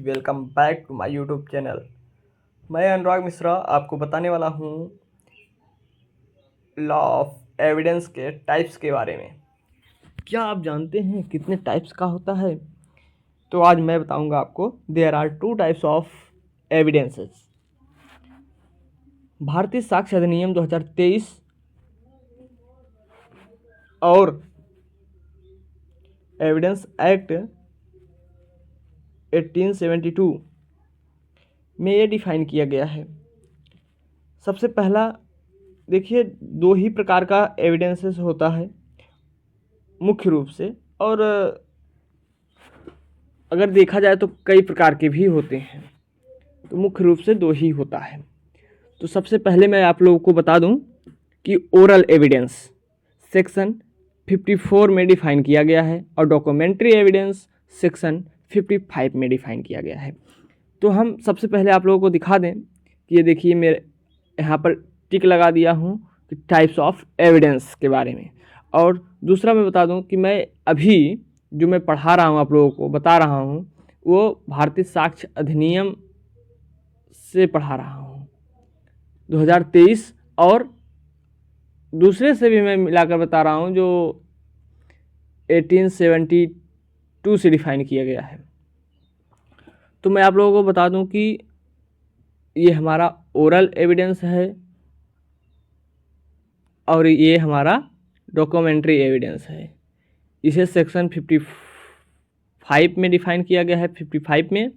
Welcome back to my YouTube channel. मैं अनुराग मिश्रा आपको बताने वाला हूँ लॉ ऑफ एविडेंस के टाइप्स के बारे में। क्या आप जानते हैं कितने टाइप्स का होता है? तो आज मैं बताऊंगा आपको। There are two types of evidences. भारतीय साक्ष्य अधिनियम 2023 और एविडेंस एक्ट 1872 में ये डिफाइन किया गया है। सबसे पहला देखिए, दो ही प्रकार का एविडेंसेस होता है मुख्य रूप से, और अगर देखा जाए तो कई प्रकार के भी होते हैं, तो मुख्य रूप से दो ही होता है। तो सबसे पहले मैं आप लोगों को बता दूं कि ओरल एविडेंस सेक्शन 54 में डिफाइन किया गया है और डॉक्यूमेंट्री एविडेंस सेक्शन 55 में डिफाइन किया गया है। तो हम सबसे पहले आप लोगों को दिखा दें कि ये देखिए, मेरे यहाँ पर टिक लगा दिया हूँ कि टाइप्स ऑफ एविडेंस के बारे में। और दूसरा मैं बता दूँ कि मैं अभी जो मैं पढ़ा रहा हूँ, आप लोगों को बता रहा हूँ, वो भारतीय साक्ष्य अधिनियम से पढ़ा रहा हूँ 2023, और दूसरे से भी मैं मिलाकर बता रहा हूँ जो 1872 से डिफाइन किया गया है। तो मैं आप लोगों को बता दूं कि ये हमारा ओरल एविडेंस है और ये हमारा डॉक्यूमेंट्री एविडेंस है। इसे सेक्शन 55 में डिफाइन किया गया है, 55 में,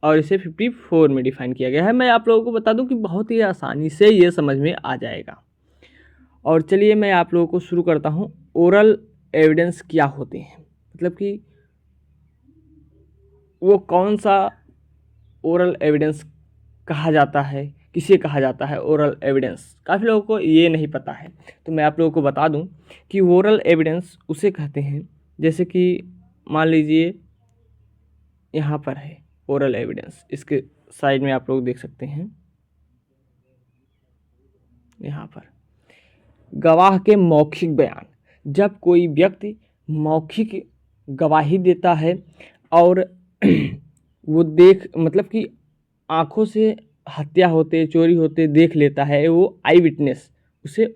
और इसे 54 में डिफाइन किया गया है। मैं आप लोगों को बता दूं कि बहुत ही आसानी से ये समझ में आ जाएगा। और चलिए मैं आप लोगों को शुरू करता हूं। ओरल एविडेंस क्या होते हैं, मतलब कि वो कौन सा ओरल एविडेंस कहा जाता है, किसे कहा जाता है ओरल एविडेंस। काफ़ी लोगों को ये नहीं पता है, तो मैं आप लोगों को बता दूं कि ओरल एविडेंस उसे कहते हैं, जैसे कि मान लीजिए यहाँ पर है ओरल एविडेंस, इसके साइड में आप लोग देख सकते हैं, यहाँ पर गवाह के मौखिक बयान। जब कोई व्यक्ति मौखिक गवाही देता है और वो मतलब कि आँखों से हत्या होते, चोरी होते देख लेता है, वो आई विटनेस, उसे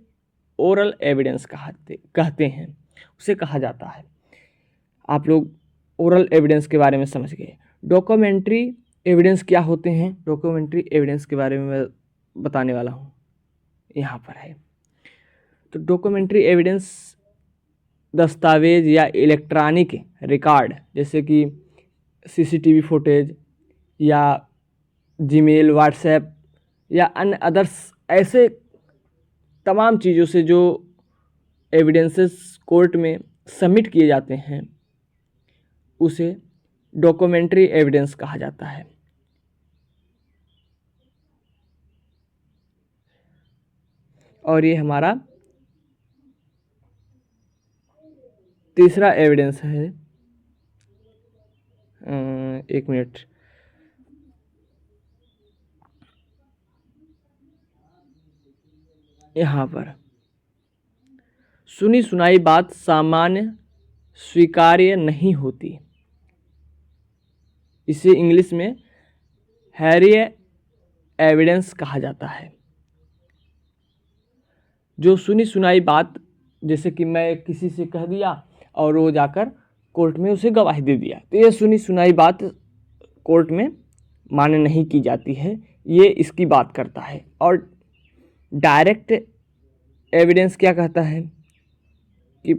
ओरल एविडेंस कहते हैं, उसे कहा जाता है। आप लोग ओरल एविडेंस के बारे में समझ गए। डॉक्यूमेंट्री एविडेंस क्या होते हैं? डॉक्यूमेंट्री एविडेंस के बारे में मैं बताने वाला हूँ, यहाँ पर है। तो डॉक्यूमेंट्री एविडेंस दस्तावेज या इलेक्ट्रॉनिक रिकॉर्ड, जैसे कि सीसीटीवी फुटेज या जीमेल, व्हाट्सएप या अन्य अदर्स, ऐसे तमाम चीज़ों से जो एविडेंसेस कोर्ट में सबमिट किए जाते हैं, उसे डॉक्यूमेंट्री एविडेंस कहा जाता है। और ये हमारा तीसरा एविडेंस है। एक मिनट, यहाँ पर सुनी सुनाई बात सामान्य स्वीकार्य नहीं होती, इसे इंग्लिश में हैरी एविडेंस कहा जाता है। जो सुनी सुनाई बात, जैसे कि मैं किसी से कह दिया और वो जाकर कोर्ट में उसे गवाही दे दिया, तो ये सुनी सुनाई बात कोर्ट में मान्य नहीं की जाती है, ये इसकी बात करता है। और डायरेक्ट एविडेंस क्या कहता है कि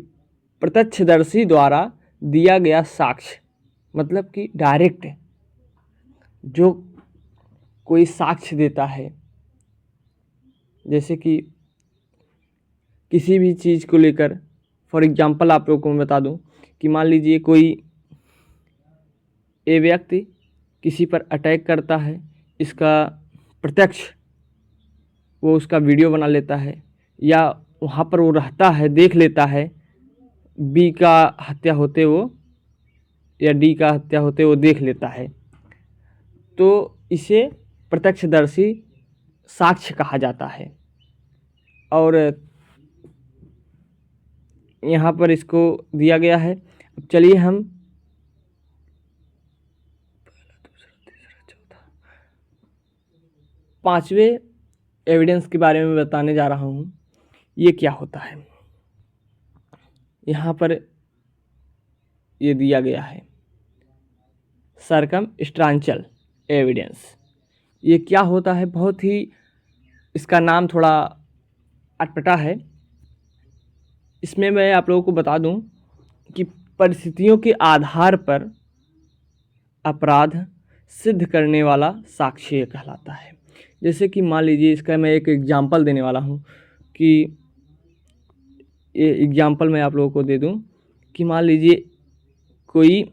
प्रत्यक्षदर्शी द्वारा दिया गया साक्ष्य, मतलब कि डायरेक्ट जो कोई साक्ष्य देता है, जैसे कि किसी भी चीज़ को लेकर, फॉर एग्जांपल आप लोगों को मैं बता दूं कि मान लीजिए कोई ए व्यक्ति किसी पर अटैक करता है, इसका प्रत्यक्ष वो उसका वीडियो बना लेता है, या वहाँ पर वो रहता है, देख लेता है बी का हत्या होते वो, या डी का हत्या होते वो देख लेता है, तो इसे प्रत्यक्षदर्शी साक्ष्य कहा जाता है। और यहाँ पर इसको दिया गया है। अब चलिए हम पांचवें एविडेंस के बारे में बताने जा रहा हूँ। ये क्या होता है, यहाँ पर ये दिया गया है सरकमस्टांशियल एविडेंस। ये क्या होता है, बहुत ही इसका नाम थोड़ा अटपटा है। इसमें मैं आप लोगों को बता दूं कि परिस्थितियों के आधार पर अपराध सिद्ध करने वाला साक्ष्य कहलाता है। जैसे कि मान लीजिए, इसका मैं एक एग्जाम्पल देने वाला हूँ कि ये एग्जाम्पल मैं आप लोगों को दे दूं कि मान लीजिए कोई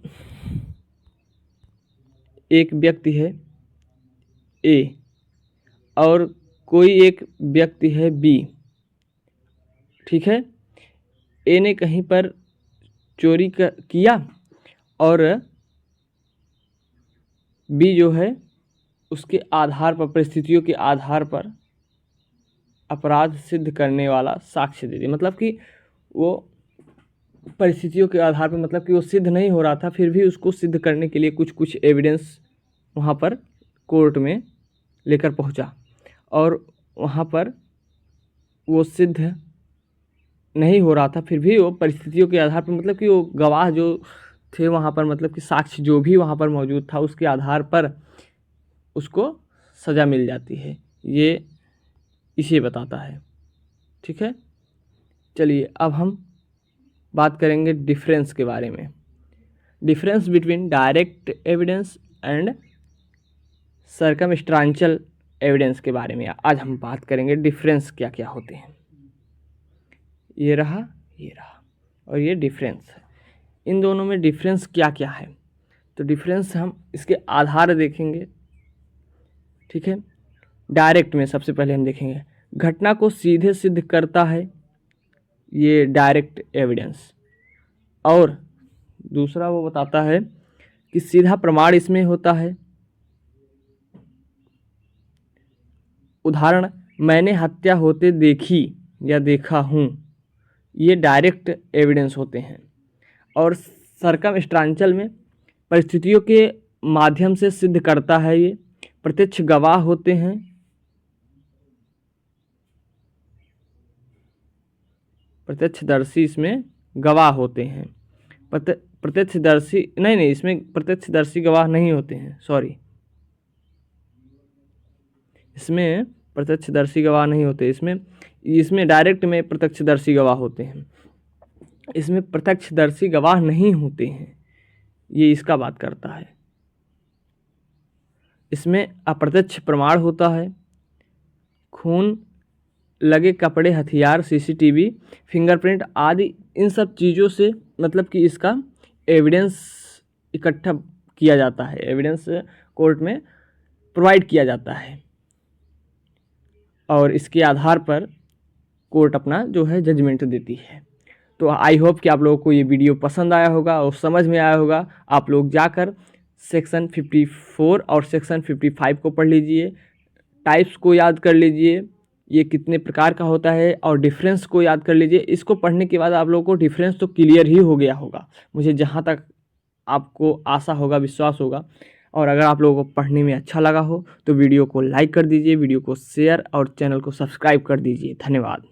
एक व्यक्ति है ए और कोई एक व्यक्ति है बी, ठीक है। ए ने कहीं पर चोरी किया और बी जो है उसके आधार पर, परिस्थितियों के आधार पर अपराध सिद्ध करने वाला साक्ष्य दे दिया। मतलब कि वो परिस्थितियों के आधार पर, मतलब कि वो सिद्ध नहीं हो रहा था, फिर भी उसको सिद्ध करने के लिए कुछ कुछ एविडेंस वहाँ पर कोर्ट में लेकर पहुँचा और वहाँ पर वो सिद्ध नहीं हो रहा था, फिर भी वो परिस्थितियों के आधार पर, मतलब कि वो गवाह जो थे वहाँ पर, मतलब कि साक्ष्य जो भी वहाँ पर मौजूद था, उसके आधार पर उसको सज़ा मिल जाती है। ये इसे बताता है, ठीक है। चलिए अब हम बात करेंगे डिफरेंस के बारे में। Difference between direct evidence and circumstantial evidence के बारे में आज हम बात करेंगे। डिफरेंस क्या क्या होते हैं, ये रहा और ये डिफरेंस है। इन दोनों में डिफरेंस क्या क्या है, तो डिफरेंस हम इसके आधार देखेंगे, ठीक है। डायरेक्ट में सबसे पहले हम देखेंगे घटना को सीधे सिद्ध करता है, ये डायरेक्ट एविडेंस। और दूसरा वो बताता है कि सीधा प्रमाण इसमें होता है। उदाहरण, मैंने हत्या होते देखी या देखा हूँ, ये डायरेक्ट एविडेंस होते हैं। और सरकमस्टांशियल में परिस्थितियों के माध्यम से सिद्ध करता है, ये प्रत्यक्ष गवाह होते हैं। प्रत्यक्षदर्शी इसमें गवाह होते हैं। प्रत्यक्षदर्शी नहीं, इसमें प्रत्यक्षदर्शी गवाह नहीं होते हैं, सॉरी, इसमें प्रत्यक्षदर्शी गवाह नहीं होते। इसमें डायरेक्ट में प्रत्यक्षदर्शी गवाह होते हैं, इसमें प्रत्यक्षदर्शी गवाह नहीं होते हैं। ये इसका बात करता है। इसमें अप्रत्यक्ष प्रमाण होता है, खून लगे कपड़े, हथियार, सीसीटीवी, फिंगरप्रिंट आदि, इन सब चीज़ों से मतलब कि इसका एविडेंस इकट्ठा किया जाता है, एविडेंस कोर्ट में प्रोवाइड किया जाता है और इसके आधार पर कोर्ट अपना जो है जजमेंट देती है। तो आई होप कि आप लोगों को ये वीडियो पसंद आया होगा और समझ में आया होगा। आप लोग जाकर सेक्शन 54 और सेक्शन 55 को पढ़ लीजिए, टाइप्स को याद कर लीजिए, ये कितने प्रकार का होता है, और डिफरेंस को याद कर लीजिए। इसको पढ़ने के बाद आप लोगों को डिफरेंस तो क्लियर ही हो गया होगा, मुझे जहाँ तक आपको आशा होगा, विश्वास होगा। और अगर आप लोगों को पढ़ने में अच्छा लगा हो तो वीडियो को लाइक कर दीजिए, वीडियो को शेयर और चैनल को सब्सक्राइब कर दीजिए। धन्यवाद।